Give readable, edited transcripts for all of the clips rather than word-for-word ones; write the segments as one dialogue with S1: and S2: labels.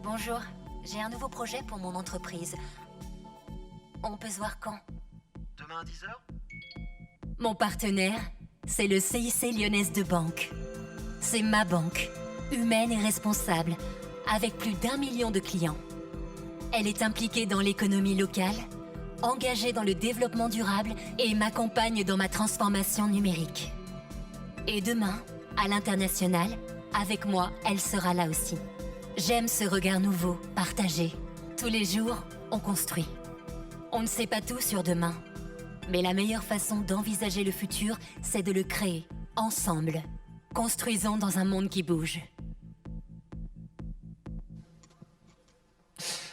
S1: Bonjour, j'ai un nouveau projet pour mon entreprise. On peut se voir quand?
S2: Demain à 10h?
S1: Mon partenaire, c'est le CIC Lyonnaise de Banque. C'est ma banque, humaine et responsable, avec plus d'1 million de clients. Elle est impliquée dans l'économie locale, engagée dans le développement durable et m'accompagne dans ma transformation numérique. Et demain, à l'international, avec moi, elle sera là aussi. J'aime ce regard nouveau, partagé. Tous les jours, on construit. On ne sait pas tout sur demain. Mais la meilleure façon d'envisager le futur, c'est de le créer, ensemble. Construisons dans un monde qui bouge.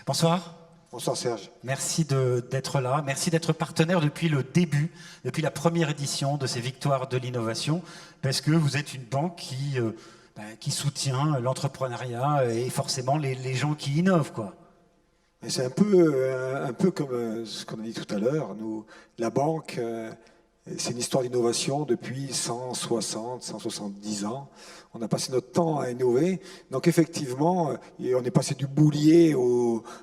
S3: Bonsoir.
S4: Bonsoir Serge.
S3: Merci d'être là. Merci d'être partenaire depuis le début, depuis la première édition de ces Victoires de l'innovation, parce que vous êtes une banque qui soutient l'entrepreneuriat et forcément les gens qui innovent, quoi.
S4: C'est un peu comme ce qu'on a dit tout à l'heure. Nous, la banque, c'est une histoire d'innovation depuis 160, 170 ans. On a passé notre temps à innover. Donc effectivement, on est passé du boulier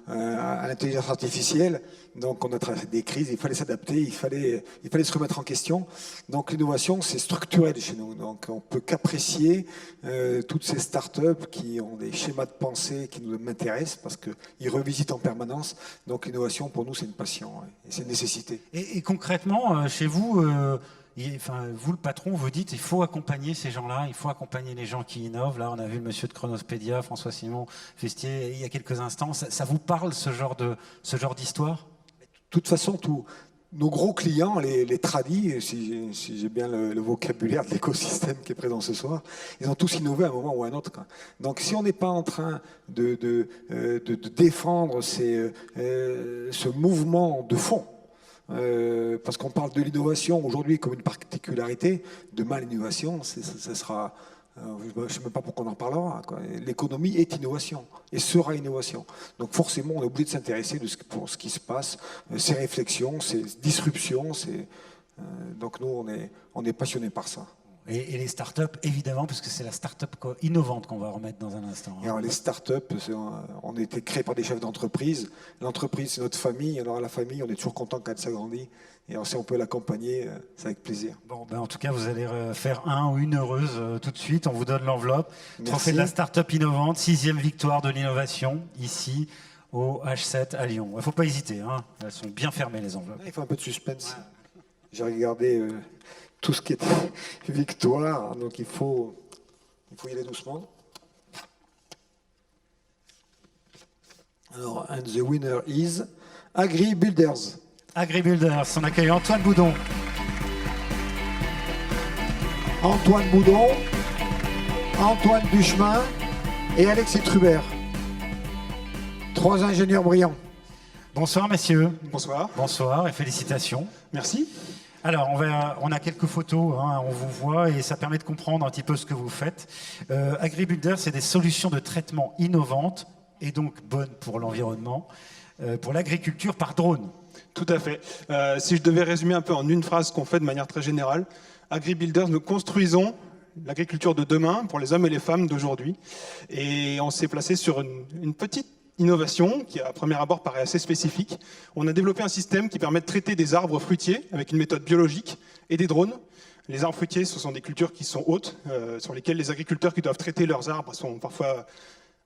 S4: à l'intelligence artificielle. Donc on a traversé des crises, il fallait s'adapter, il fallait se remettre en question. Donc l'innovation, c'est structurel chez nous. Donc on peut qu'apprécier toutes ces startups qui ont des schémas de pensée qui nous m'intéressent parce qu'ils revisitent en permanence. Donc l'innovation, pour nous, c'est une passion et c'est une nécessité.
S3: Et concrètement, chez vous, vous le patron, vous dites il faut accompagner ces gens-là, il faut accompagner les gens qui innovent. Là, on a vu le monsieur de Chronospédia, François-Simon Festier, il y a quelques instants. Ça vous parle, ce genre d'histoire?
S4: De toute façon, nos gros clients, les tradis, si j'ai bien le vocabulaire de l'écosystème qui est présent ce soir, ils ont tous innové à un moment ou à un autre. Donc si on n'est pas en train de défendre ce mouvement de fond, parce qu'on parle de l'innovation aujourd'hui comme une particularité, demain l'innovation, ça sera... je ne sais même pas pourquoi on en parlera. L'économie est innovation et sera innovation. Donc forcément, on est obligé de s'intéresser pour ce qui se passe, ces réflexions, ces disruptions. Donc nous, on est passionnés par ça.
S3: Et les startups, évidemment, parce que c'est la startup innovante qu'on va remettre dans un instant.
S4: Et alors, les startups, on a été créés par des chefs d'entreprise. L'entreprise, c'est notre famille. Alors à la famille, on est toujours content quand elle s'agrandit. Et alors, si on peut l'accompagner, c'est avec plaisir.
S3: Bon, en tout cas, vous allez faire un ou une heureuse tout de suite. On vous donne l'enveloppe. Trophée de la start-up innovante, 6e victoire de l'innovation, ici, au H7 à Lyon. Il ne faut pas hésiter, hein. Elles sont bien fermées, les enveloppes.
S4: Il faut un peu de suspense. Ouais. J'ai regardé tout ce qui était victoire, donc il faut y aller doucement. Alors, and the winner is AgriBuilders.
S3: AgriBuilders, on accueille Antoine Boudon.
S4: Antoine Boudon, Antoine Duchemin et Alexis Trubert. 3 ingénieurs brillants.
S3: Bonsoir messieurs.
S4: Bonsoir.
S3: Bonsoir et félicitations.
S4: Merci.
S3: Alors, on a quelques photos, hein, on vous voit et ça permet de comprendre un petit peu ce que vous faites. AgriBuilder, c'est des solutions de traitement innovantes et donc bonnes pour l'environnement, pour l'agriculture par drone.
S5: Tout à fait. Si je devais résumer un peu en une phrase ce qu'on fait de manière très générale, AgriBuilders, nous construisons l'agriculture de demain pour les hommes et les femmes d'aujourd'hui. Et on s'est placé sur une petite innovation qui à premier abord paraît assez spécifique. On a développé un système qui permet de traiter des arbres fruitiers avec une méthode biologique et des drones. Les arbres fruitiers, ce sont des cultures qui sont hautes, sur lesquelles les agriculteurs qui doivent traiter leurs arbres sont parfois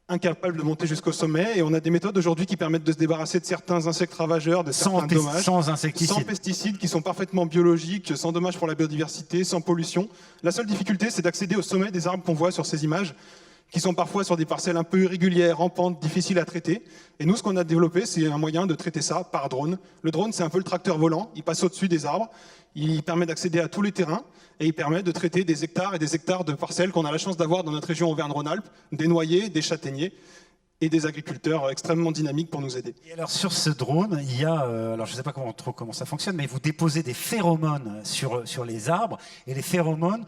S5: incapables de monter jusqu'au sommet. Et on a des méthodes aujourd'hui qui permettent de se débarrasser de certains insectes ravageurs, de certains dommages.
S3: Sans insecticides.
S5: Sans pesticides, qui sont parfaitement biologiques, sans dommages pour la biodiversité, sans pollution. La seule difficulté, c'est d'accéder au sommet des arbres qu'on voit sur ces images, qui sont parfois sur des parcelles un peu irrégulières, en pente, difficiles à traiter. Et nous, ce qu'on a développé, c'est un moyen de traiter ça par drone. Le drone, c'est un peu le tracteur volant. Il passe au-dessus des arbres. Il permet d'accéder à tous les terrains. Et il permet de traiter des hectares et des hectares de parcelles qu'on a la chance d'avoir dans notre région Auvergne-Rhône-Alpes, des noyers, des châtaigniers et des agriculteurs extrêmement dynamiques pour nous aider.
S3: Et alors sur ce drone, il y a, alors je ne sais pas comment ça fonctionne, mais vous déposez des phéromones sur les arbres. Et les phéromones,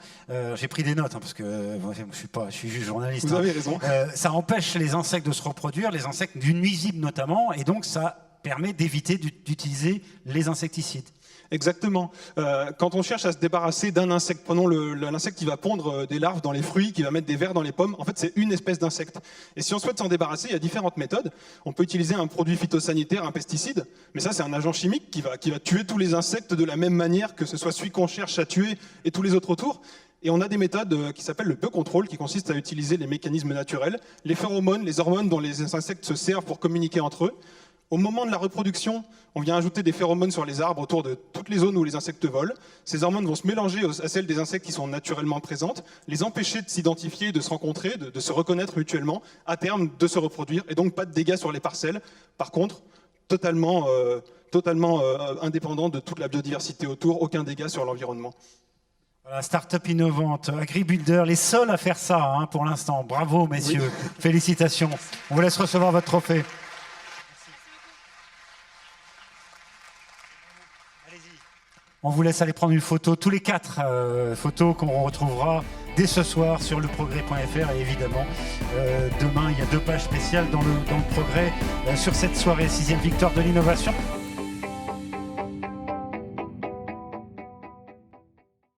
S3: j'ai pris des notes, hein, parce que je suis juste journaliste.
S5: Vous avez raison.
S3: Ça empêche les insectes de se reproduire, les insectes nuisibles notamment, et donc ça permet d'éviter d'utiliser les insecticides.
S5: Exactement. Quand on cherche à se débarrasser d'un insecte, prenons l'insecte qui va pondre des larves dans les fruits, qui va mettre des vers dans les pommes, en fait c'est une espèce d'insecte. Et si on souhaite s'en débarrasser, il y a différentes méthodes. On peut utiliser un produit phytosanitaire, un pesticide, mais ça c'est un agent chimique qui va tuer tous les insectes de la même manière que ce soit celui qu'on cherche à tuer et tous les autres autour. Et on a des méthodes qui s'appellent le biocontrôle, qui consiste à utiliser les mécanismes naturels, les phéromones, les hormones dont les insectes se servent pour communiquer entre eux. Au moment de la reproduction, on vient ajouter des phéromones sur les arbres autour de toutes les zones où les insectes volent. Ces hormones vont se mélanger à celles des insectes qui sont naturellement présentes, les empêcher de s'identifier, de se rencontrer, de se reconnaître mutuellement, à terme de se reproduire, et donc pas de dégâts sur les parcelles. Par contre, totalement indépendant de toute la biodiversité autour, aucun dégât sur l'environnement.
S3: Voilà, start-up innovante, AgriBuilder, les seuls à faire ça pour l'instant. Bravo messieurs, oui. Félicitations. On vous laisse recevoir votre trophée. On vous laisse aller prendre une photo, tous les 4 photos qu'on retrouvera dès ce soir sur leprogrès.fr et évidemment demain il y a 2 pages spéciales dans le Progrès sur cette soirée 6e victoire de l'innovation.